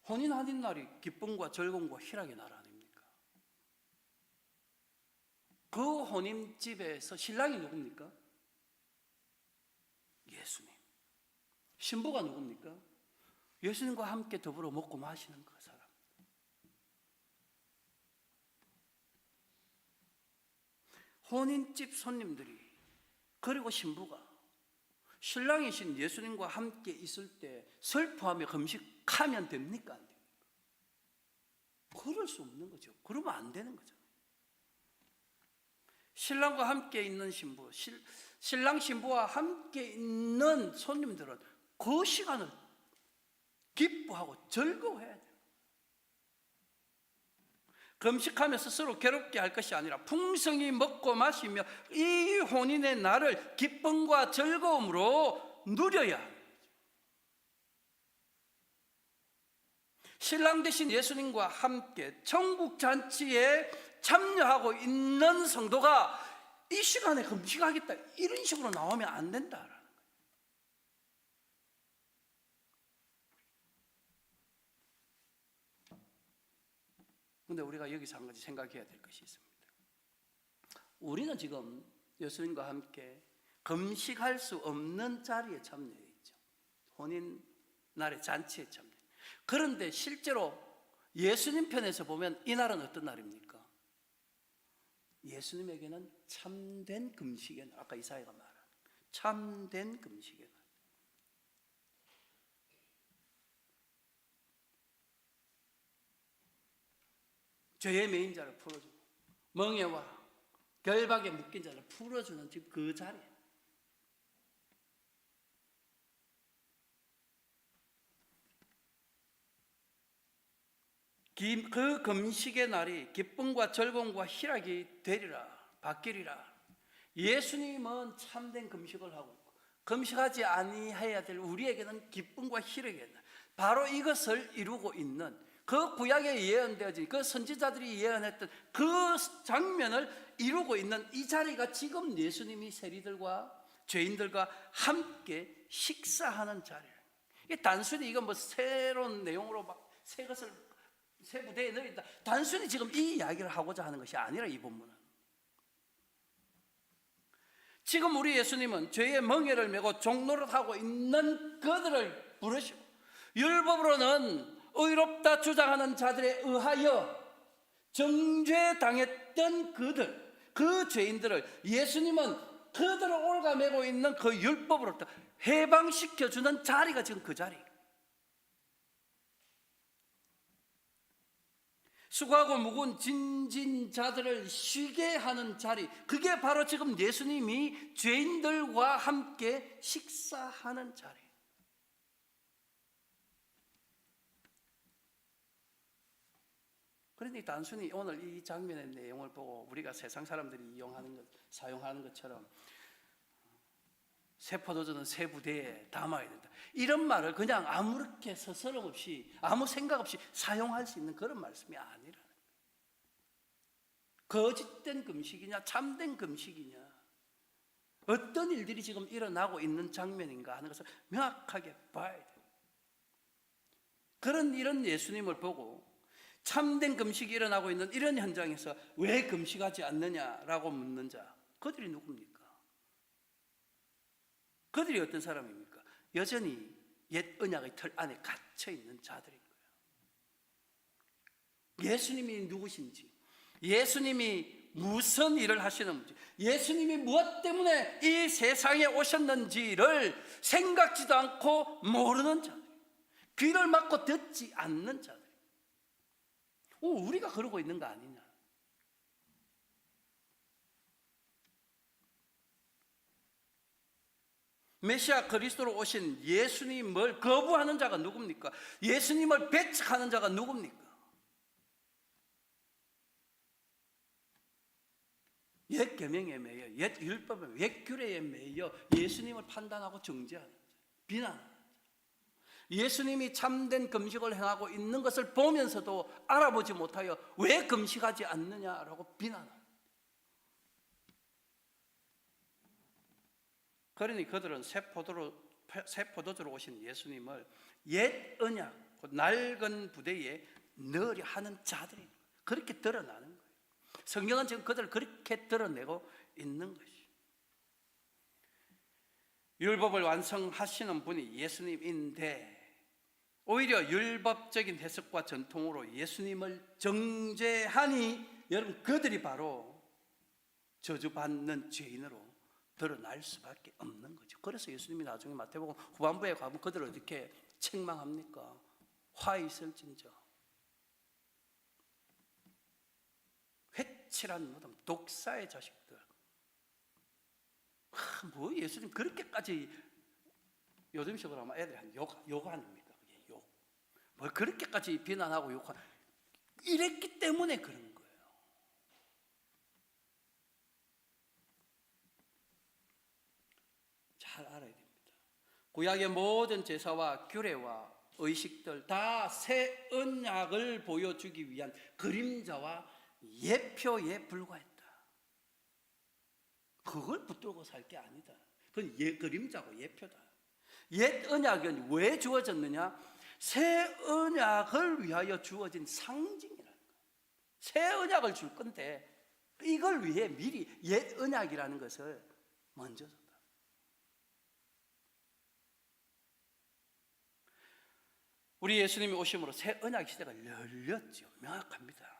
혼인하는 날이 기쁨과 즐거움과 희락의 날 아닙니까? 그 혼인집에서 신랑이 누굽니까? 예수님. 신부가 누굽니까? 예수님과 함께 더불어 먹고 마시는 그 사람. 혼인집 손님들이, 그리고 신부가 신랑이신 예수님과 함께 있을 때 슬퍼하며 금식하면 됩니까? 안 됩니까? 그럴 수 없는 거죠. 그러면 안 되는 거죠. 신랑과 함께 있는 신부, 신랑 신부와 함께 있는 손님들은 그 시간을 기뻐하고 즐거워해야 돼요. 금식하면서 스스로 괴롭게 할 것이 아니라 풍성히 먹고 마시며 이 혼인의 날을 기쁨과 즐거움으로 누려야 합니다. 신랑 되신 예수님과 함께 천국 잔치에 참여하고 있는 성도가 이 시간에 금식하겠다 이런 식으로 나오면 안 된다라는 거예요. 그런데 우리가 여기서 한 가지 생각해야 될 것이 있습니다. 우리는 지금 예수님과 함께 금식할 수 없는 자리에 참여해 있죠. 혼인 날의 잔치에 참여. 그런데 실제로 예수님 편에서 보면 이 날은 어떤 날입니까? 예수님에게는 참된 금식의 날. 아까 이사야가 말한 참된 금식의 날. 죄의 메인 자를 풀어주고 멍에와 결박에 묶인 자를 풀어주는 집 그 자리. 그 금식의 날이 기쁨과 즐거움과 희락이 되리라, 바뀌리라. 예수님은 참된 금식을 하고 있고 금식하지 아니해야 될 우리에게는 기쁨과 희락의 날, 바로 이것을 이루고 있는 그 구약에 예언되어진 그 선지자들이 예언했던 그 장면을 이루고 있는 이 자리가 지금 예수님이 세리들과 죄인들과 함께 식사하는 자리예요. 이게 단순히 이건 뭐 새로운 내용으로 막 새 것을 새 부대에 넣인다, 단순히 지금 이 이야기를 하고자 하는 것이 아니라 이 본문은 지금 우리 예수님은 죄의 멍에를 메고 종노릇하고 있는 그들을 부르시고 율법으로는 의롭다 주장하는 자들에 의하여 정죄당했던 그들, 그 죄인들을 예수님은 그들을 올가매고 있는 그 율법으로부터 해방시켜주는 자리가 지금 그 자리. 수고하고 무거운 짐진 자들을 쉬게 하는 자리, 그게 바로 지금 예수님이 죄인들과 함께 식사하는 자리. 그러니 단순히 오늘 이 장면의 내용을 보고 우리가 세상 사람들이 이용하는 것, 사용하는 것처럼 새 포도주는 새 부대에 담아야 된다, 이런 말을 그냥 아무렇게 서스럼 없이 아무 생각 없이 사용할 수 있는 그런 말씀이 아니라는 거예요. 거짓된 금식이냐 참된 금식이냐, 어떤 일들이 지금 일어나고 있는 장면인가 하는 것을 명확하게 봐야 돼요. 이런 예수님을 보고 참된 금식이 일어나고 있는 이런 현장에서 왜 금식하지 않느냐라고 묻는 자, 그들이 누굽니까? 그들이 어떤 사람입니까? 여전히 옛 언약의 틀 안에 갇혀 있는 자들인 거예요. 예수님이 누구신지, 예수님이 무슨 일을 하시는지, 예수님이 무엇 때문에 이 세상에 오셨는지를 생각지도 않고 모르는 자들, 귀를 막고 듣지 않는 자들. 우리가 그러고 있는 거 아니냐? 메시아 그리스도로 오신 예수님을 거부하는 자가 누굽니까? 예수님을 배척하는 자가 누굽니까? 옛 계명에 매여, 옛 율법에, 옛 규례에 매여 예수님을 판단하고 정죄하는 자, 비난하는 자, 예수님이 참된 금식을 행하고 있는 것을 보면서도 알아보지 못하여 왜 금식하지 않느냐라고 비난하는 자. 그러니 그들은 새 포도주로 오신 예수님을 옛 언약, 낡은 부대에 넣으려 하는 자들이 그렇게 드러나는 거예요. 성경은 지금 그들을 그렇게 드러내고 있는 것이. 율법을 완성하시는 분이 예수님인데 오히려 율법적인 해석과 전통으로 예수님을 정죄하니 여러분, 그들이 바로 저주받는 죄인으로 드러날 수밖에 없는 거죠. 그래서 예수님이 나중에 마태복음 후반부에 가면 그들을 어떻게 책망합니까? 화 있을진저, 회칠한 무덤, 독사의 자식들. 뭐 예수님 그렇게까지, 요즘식으로 하면 애들이 한 욕 아닙니까? 그게 욕. 뭘 그렇게까지 비난하고 욕하는, 이랬기 때문에 그런 거예요. 잘 알아야 됩니다. 구약의 모든 제사와 규례와 의식들 다 새 언약을 보여주기 위한 그림자와 예표에 불과했다. 그걸 붙들고 살 게 아니다. 그건 그림자고 예표다. 옛 언약은 왜 주어졌느냐? 새 언약을 위하여 주어진 상징이라는 거예요. 새 언약을 줄 건데 이걸 위해 미리 옛 언약이라는 것을 먼저 줬다. 우리 예수님이 오심으로 새 언약 시대가 열렸죠. 명확합니다.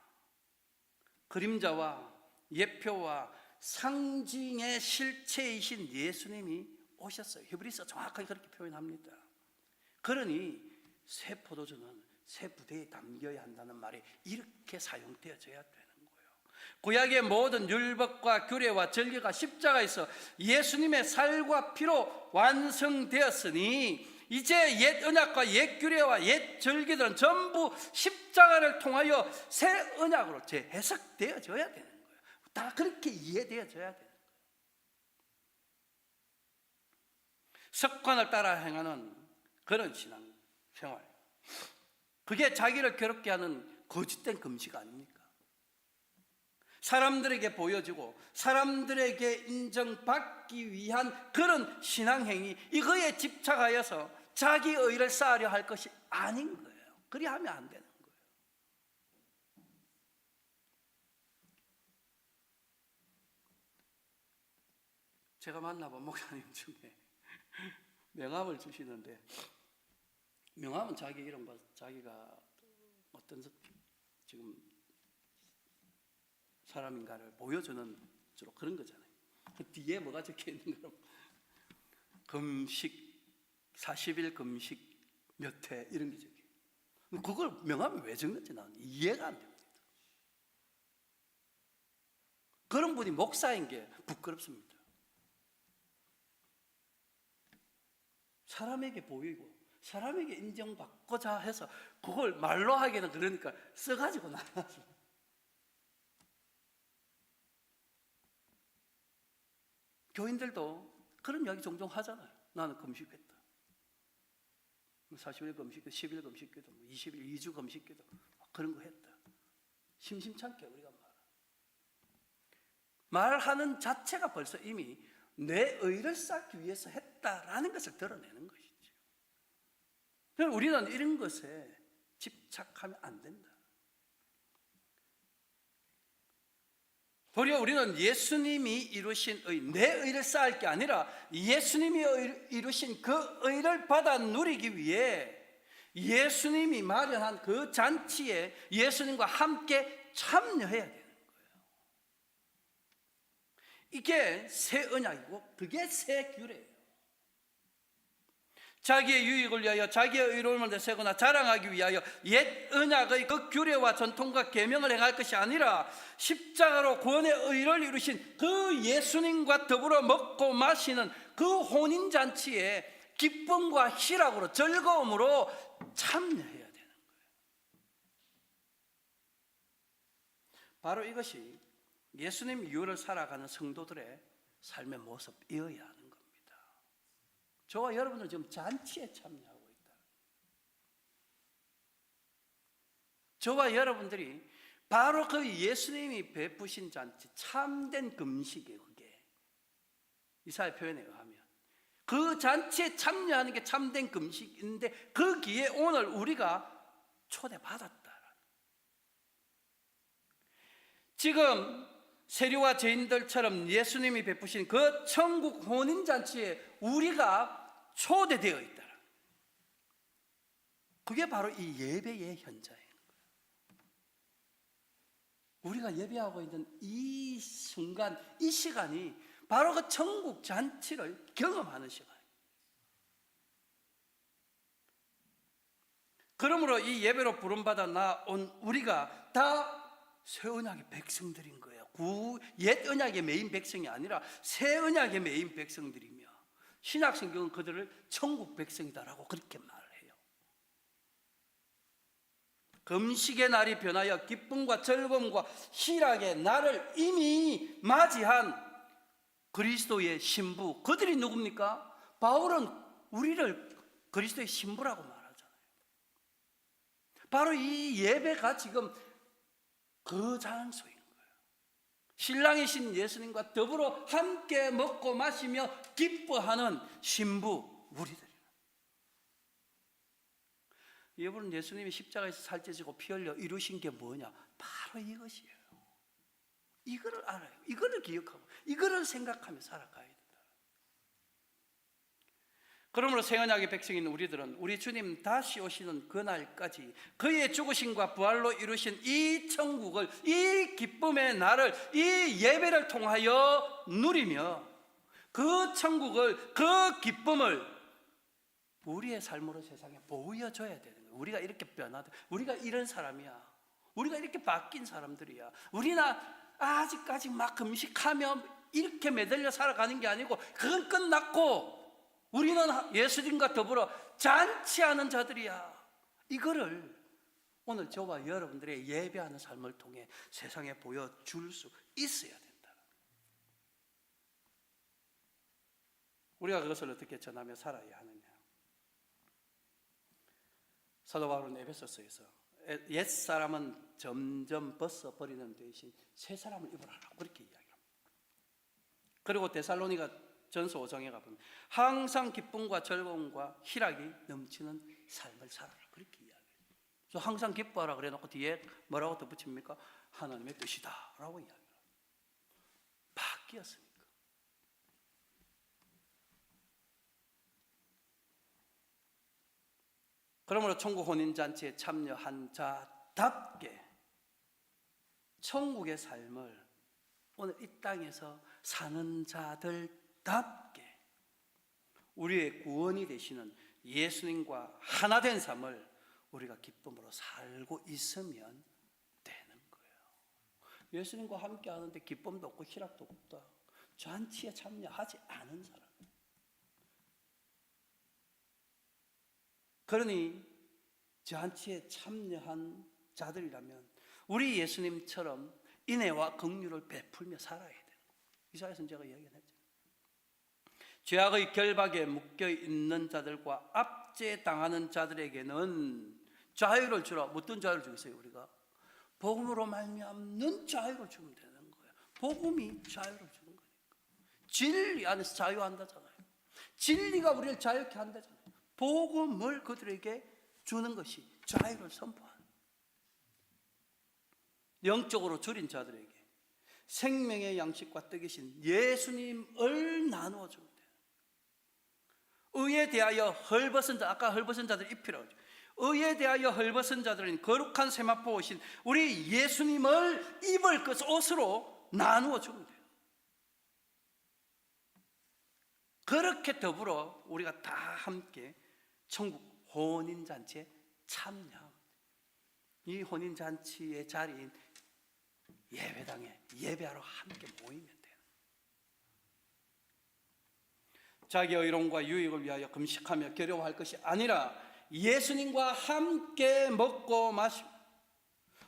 그림자와 예표와 상징의 실체이신 예수님이 오셨어요. 히브리서 정확하게 그렇게 표현합니다. 그러니 새 포도주는 새 부대에 담겨야 한다는 말이 이렇게 사용되어져야 되는 거예요. 구약의 모든 율법과 규례와 절기가 십자가에서 예수님의 살과 피로 완성되었으니 이제 옛 언약과 옛 규례와 옛 절기들은 전부 십자가를 통하여 새 언약으로 재해석되어져야 되는 거예요. 다 그렇게 이해되어져야 되는 거예요. 습관을 따라 행하는 그런 신앙 생활, 그게 자기를 괴롭게 하는 거짓된 금식 아닙니까? 사람들에게 보여주고 사람들에게 인정받기 위한 그런 신앙행위, 이거에 집착하여서 자기 의를 쌓으려 할 것이 아닌 거예요. 그리 하면 안 되는 거예요. 제가 만나본 목사님 중에 명함을 주시는데, 명함은 자기 이름과 자기가 어떤 지금 사람인가를 보여주는 주로 그런 거잖아요. 그 뒤에 뭐가 적혀 있는 거로 금식 40일 금식 몇 회 이런 게 적혀요. 그걸 명함에 왜 적는지 나는 이해가 안 됩니다. 그런 분이 목사인 게 부끄럽습니다. 사람에게 보이고 사람에게 인정받고자 해서 그걸 말로 하기는 그러니까 써가지고 나눠서. 교인들도 그런 이야기 종종 하잖아요. 나는 금식했다. 40일 금식기도, 10일 금식기도, 20일, 2주 금식기도 그런 거 했다. 심심찮게 우리가 말하. 말하는 자체가 벌써 이미 내 의를 쌓기 위해서 했다라는 것을 드러내는 것이죠. 그래서 우리는 이런 것에 집착하면 안 된다. 도리어 우리는 예수님이 이루신 의, 내 의를 쌓을 게 아니라 예수님이 이루신 그 의를 받아 누리기 위해 예수님이 마련한 그 잔치에 예수님과 함께 참여해야 되는 거예요. 이게 새 언약이고 그게 새 규례예요. 자기의 유익을 위하여 자기의 의로움을 내세우거나 자랑하기 위하여 옛 언약의 그 규례와 전통과 계명을 행할 것이 아니라 십자가로 구원의 의를 이루신 그 예수님과 더불어 먹고 마시는 그 혼인잔치에 기쁨과 희락으로 즐거움으로 참여해야 되는 거예요. 바로 이것이 예수님 이후를 살아가는 성도들의 삶의 모습이어야 하는 겁니다. 저와 여러분은 지금 잔치에 참여하고 있다. 저와 여러분들이 바로 그 예수님이 베푸신 잔치, 참된 금식이에요. 그게 이사야 표현에 의하면 그 잔치에 참여하는 게 참된 금식인데 거기에 오늘 우리가 초대받았다. 지금 세리와 죄인들처럼 예수님이 베푸신 그 천국 혼인잔치에 우리가 초대되어 있다. 그게 바로 이 예배의 현장인 거예요. 우리가 예배하고 있는 이 순간, 이 시간이 바로 그 천국 잔치를 경험하는 시간이에요. 그러므로 이 예배로 부름받아 나온 우리가 다 새 언약의 백성들인 거예요. 옛 언약의 메인 백성이 아니라 새 언약의 메인 백성들이며 신약 성경은 그들을 천국 백성이다라고 그렇게 말을 해요. 금식의 날이 변하여 기쁨과 즐거움과 희락의 날을 이미 맞이한 그리스도의 신부, 그들이 누굽니까? 바울은 우리를 그리스도의 신부라고 말하잖아요. 바로 이 예배가 지금 그 장소인 거예요. 신랑이신 예수님과 더불어 함께 먹고 마시며 기뻐하는 신부 우리들이에요. 여러분, 예수님이 십자가에서 살찌시고 피 흘려 이루신 게 뭐냐? 바로 이것이에요. 이거를 알아요. 이거를 기억하고 이거를 생각하며 살아가야 된다. 그러므로 새 언약의 백성인 우리들은 우리 주님 다시 오시는 그날까지 그의 죽으심과 부활로 이루신 이 천국을, 이 기쁨의 날을, 이 예배를 통하여 누리며 그 천국을, 그 기쁨을 우리의 삶으로 세상에 보여줘야 되는 거예요. 우리가 이렇게 변하다, 우리가 이런 사람이야, 우리가 이렇게 바뀐 사람들이야, 우리는 아직까지 막 금식하며 이렇게 매달려 살아가는 게 아니고 그건 끝났고 우리는 예수님과 더불어 잔치하는 자들이야. 이거를 오늘 저와 여러분들의 예배하는 삶을 통해 세상에 보여줄 수 있어야 된다. 우리가 그것을 어떻게 전하며 살아야 하느냐? 사도 바울은 에베소서에서 옛 사람은 점점 벗어버리는 대신 새 사람을 입으라고 그렇게 이야기합니다. 그리고 데살로니가 전서 5장에 가보면 항상 기쁨과 즐거움과 희락이 넘치는 삶을 살아라 그렇게 이야기해요. 그래서 항상 기뻐하라 그래놓고 뒤에 뭐라고 덧붙입니까? 하나님의 뜻이다 라고 이야기해요. 바뀌었습니까? 그러므로 천국 혼인잔치에 참여한 자답게 천국의 삶을 오늘 이 땅에서 사는 자들답게 우리의 구원이 되시는 예수님과 하나 된 삶을 우리가 기쁨으로 살고 있으면 되는 거예요. 예수님과 함께 하는데 기쁨도 없고 희락도 없다. 잔치에 참여하지 않은 사람. 그러니 잔치에 참여한 자들이라면 우리 예수님처럼 인애와 긍휼을 베풀며 살아야 돼요. 이사야서 제가 이야기했죠. 죄악의 결박에 묶여 있는 자들과 압제당하는 자들에게는 자유를 주라. 어떤 자유를 주겠어요? 우리가 복음으로 말미암는 자유를 주면 되는 거예요. 복음이 자유를 주는 거니까. 진리 안에서 자유한다잖아요. 진리가 우리를 자유케 한다잖아요. 복음을 그들에게 주는 것이 자유를 선포하는, 영적으로 줄인 자들에게 생명의 양식과 떡이신 예수님을 나누어 줍니다. 의에 대하여 헐벗은 자, 아까 헐벗은 자들 입히라고 하죠. 의에 대하여 헐벗은 자들은 거룩한 세마포 오신 우리 예수님을 입을 것 옷으로 나누어 주면 돼요. 그렇게 더불어 우리가 다 함께 천국 혼인잔치에 참여합니다. 이 혼인잔치의 자리인 예배당에 예배하러 함께 모이면 돼요. 자기 의롭과 유익을 위하여 금식하며 겨려워할 것이 아니라 예수님과 함께 먹고 마시고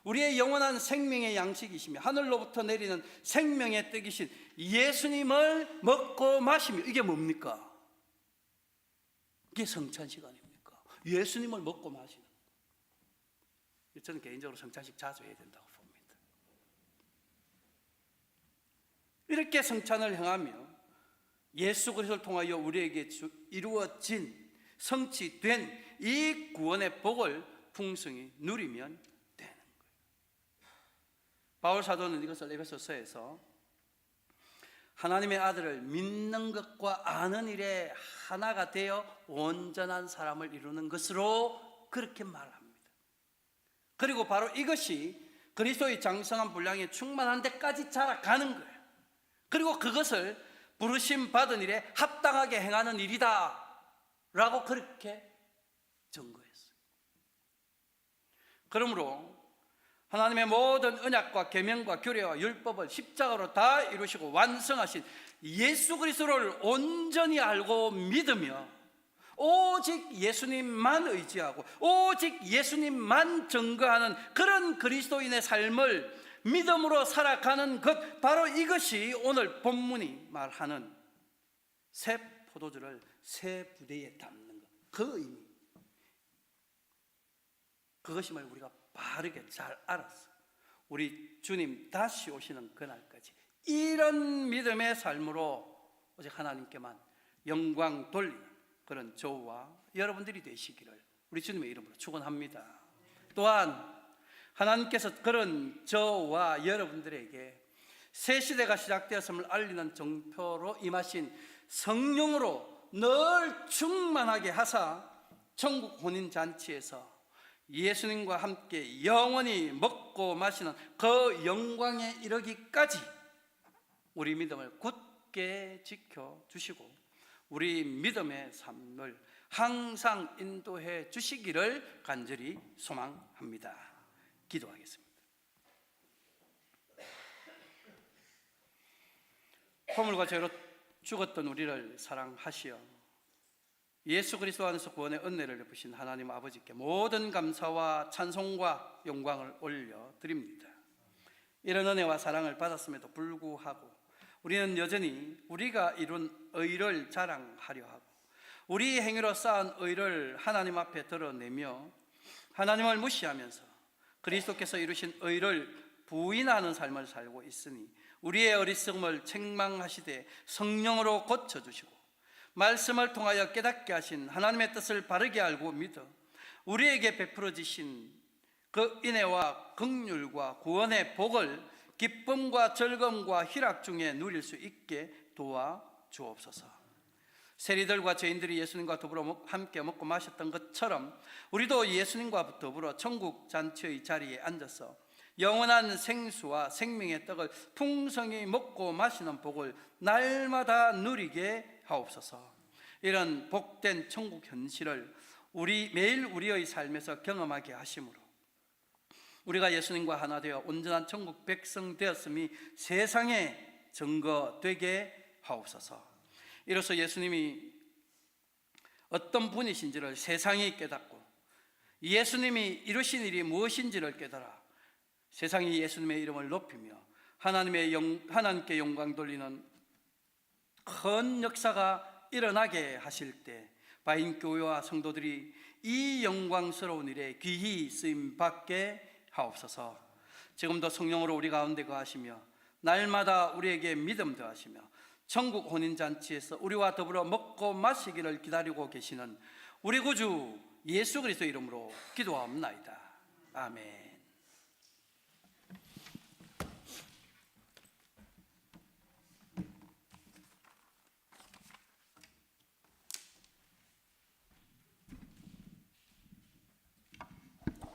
우리의 영원한 생명의 양식이시며 하늘로부터 내리는 생명의 떡이신 예수님을 먹고 마시며, 이게 뭡니까? 이게 성찬 시간입니까? 예수님을 먹고 마시는 거. 저는 개인적으로 성찬식 자주 해야 된다고 봅니다. 이렇게 성찬을 행하며 예수 그리스도를 통하여 우리에게 이루어진, 성취된 이 구원의 복을 풍성히 누리면 되는 거예요. 바울 사도는 이것을 에베소서에서 하나님의 아들을 믿는 것과 아는 일에 하나가 되어 온전한 사람을 이루는 것으로 그렇게 말합니다. 그리고 바로 이것이 그리스도의 장성한 분량에 충만한 데까지 자라가는 거예요. 그리고 그것을 부르심 받은 일에 합당하게 행하는 일이다 라고 그렇게 증거했어요. 그러므로 하나님의 모든 언약과 계명과 규례와 율법을 십자가로 다 이루시고 완성하신 예수 그리스도를 온전히 알고 믿으며 오직 예수님만 의지하고 오직 예수님만 증거하는 그런 그리스도인의 삶을 믿음으로 살아가는 것, 바로 이것이 오늘 본문이 말하는 새 포도주를 새 부대에 담는 것, 그 의미, 그것임을 우리가 바르게 잘 알았어. 우리 주님 다시 오시는 그날까지 이런 믿음의 삶으로 오직 하나님께만 영광 돌리는 그런 저와 여러분들이 되시기를 우리 주님의 이름으로 축원합니다. 또한 하나님께서 그런 저와 여러분들에게 새 시대가 시작되었음을 알리는 정표로 임하신 성령으로 늘 충만하게 하사 천국 혼인잔치에서 예수님과 함께 영원히 먹고 마시는 그 영광에 이르기까지 우리 믿음을 굳게 지켜주시고 우리 믿음의 삶을 항상 인도해 주시기를 간절히 소망합니다. 기도하겠습니다. 허물과 죄로 죽었던 우리를 사랑하시어 예수 그리스도 안에서 구원의 은혜를 베푸신 하나님 아버지께 모든 감사와 찬송과 영광을 올려드립니다. 이런 은혜와 사랑을 받았음에도 불구하고 우리는 여전히 우리가 이룬 의를 자랑하려 하고 우리 행위로 쌓은 의를 하나님 앞에 드러내며 하나님을 무시하면서 그리스도께서 이루신 의를 부인하는 삶을 살고 있으니 우리의 어리석음을 책망하시되 성령으로 고쳐주시고 말씀을 통하여 깨닫게 하신 하나님의 뜻을 바르게 알고 믿어 우리에게 베풀어지신 그 인애와 긍휼과 구원의 복을 기쁨과 즐거움과 희락 중에 누릴 수 있게 도와주옵소서. 세리들과 죄인들이 예수님과 더불어 함께 먹고 마셨던 것처럼 우리도 예수님과 더불어 천국 잔치의 자리에 앉아서 영원한 생수와 생명의 떡을 풍성히 먹고 마시는 복을 날마다 누리게 하옵소서. 이런 복된 천국 현실을 매일 우리의 삶에서 경험하게 하심으로 우리가 예수님과 하나 되어 온전한 천국 백성 되었음이 세상에 증거되게 하옵소서. 이로써 예수님이 어떤 분이신지를 세상이 깨닫고 예수님이 이루신 일이 무엇인지를 깨달아 세상이 예수님의 이름을 높이며 하나님께 영광 돌리는 큰 역사가 일어나게 하실 때 바인교회와 성도들이 이 영광스러운 일에 귀히 쓰임받게 하옵소서. 지금도 성령으로 우리 가운데 거하시며 날마다 우리에게 믿음 더하시며 천국 혼인잔치에서 우리와 더불어 먹고 마시기를 기다리고 계시는 우리 구주 예수 그리스도 이름으로 기도하옵나이다. 아멘.